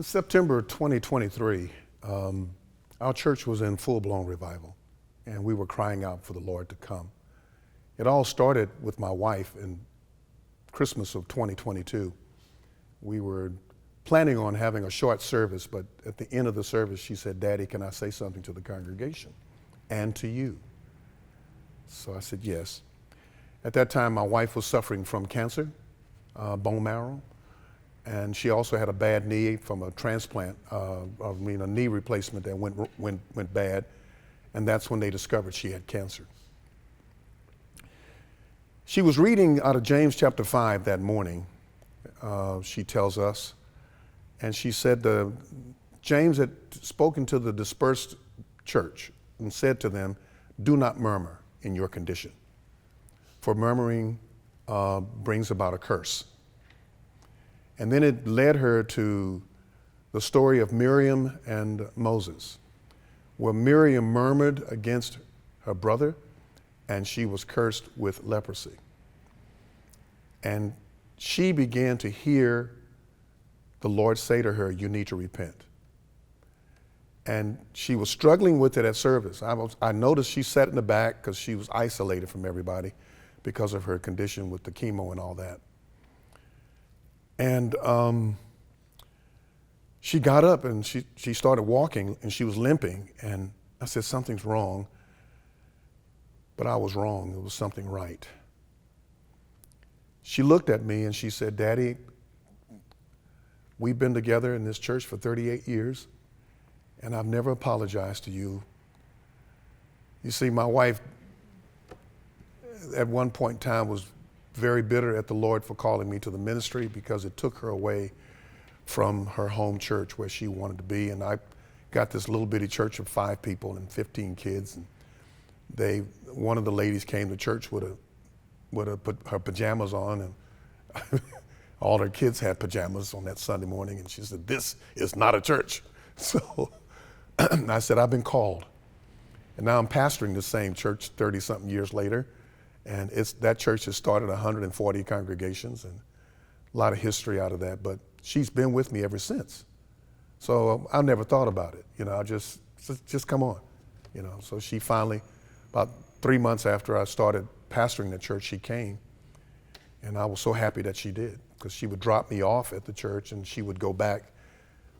In September 2023, our church was in full-blown revival, and we were crying out for the Lord to come. It all started with my wife in Christmas of 2022. We were planning on having a short service, but at the end of the service, she said, "Daddy, can I say something to the congregation and to you?" So I said, yes. At that time, my wife was suffering from cancer, bone marrow, and she also had a bad knee from a transplant, a knee replacement that went bad, and that's when they discovered she had cancer. She was reading out of James chapter 5 that morning, she tells us, and she said James had spoken to the dispersed church and said to them, "Do not murmur in your condition, for murmuring brings about a curse." And then it led her to the story of Miriam and Moses, where Miriam murmured against her brother, and she was cursed with leprosy. And she began to hear the Lord say to her, "You need to repent." And she was struggling with it at service. I noticed she sat in the back because she was isolated from everybody because of her condition with the chemo and all that. And she got up and she started walking, and she was limping. And I said, "Something's wrong." But I was wrong. It was something right. She looked at me and she said, "Daddy, we've been together in this church for 38 years, and I've never apologized to you." You see, my wife at one point in time was very bitter at the Lord for calling me to the ministry because it took her away from her home church where she wanted to be. And I got this little bitty church of 5 people and 15 kids. And one of the ladies came to church with her pajamas on, and all her kids had pajamas on that Sunday morning. And she said, "This is not a church." So I said, "I've been called." And now I'm pastoring the same church 30-something years later. And that church has started 140 congregations and a lot of history out of that. But she's been with me ever since. So I never thought about it. I just come on. So she finally, about 3 months after I started pastoring the church, she came. And I was so happy that she did, because she would drop me off at the church and she would go back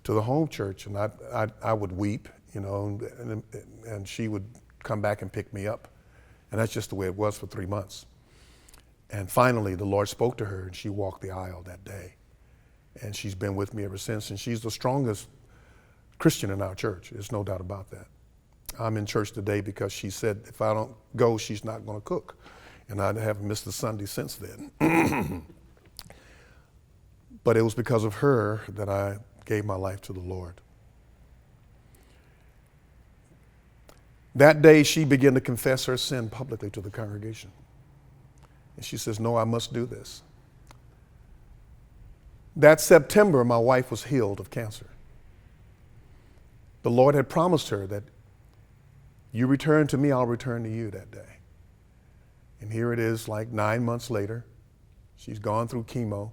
to the home church, and I would weep, and she would come back and pick me up. And that's just the way it was for 3 months. And finally, the Lord spoke to her, and she walked the aisle that day. And she's been with me ever since, and she's the strongest Christian in our church. There's no doubt about that. I'm in church today because she said if I don't go, she's not going to cook. And I haven't missed a Sunday since then. But it was because of her that I gave my life to the Lord. That day, she began to confess her sin publicly to the congregation. And she says, "No, I must do this." That September, my wife was healed of cancer. The Lord had promised her that, "You return to me, I'll return to you," that day. And here it is, like 9 months later. She's gone through chemo.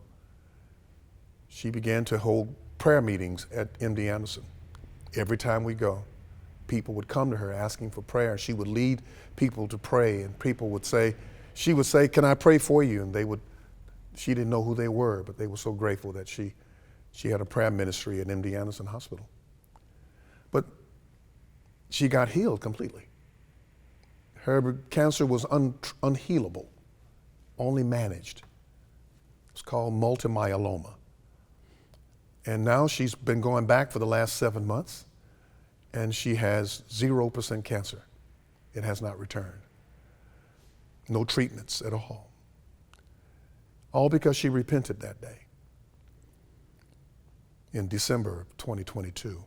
She began to hold prayer meetings at MD Anderson. Every time we go, people would come to her asking for prayer. She would lead people to pray, and people would say, she would say, "Can I pray for you?" And she didn't know who they were, but they were so grateful that she had a prayer ministry at MD Anderson Hospital. But she got healed completely. Her cancer was unhealable, only managed. It's called multimyeloma. And now she's been going back for the last 7 months, and she has 0% cancer. It has not returned. No treatments at all. All because she repented that day in December of 2022.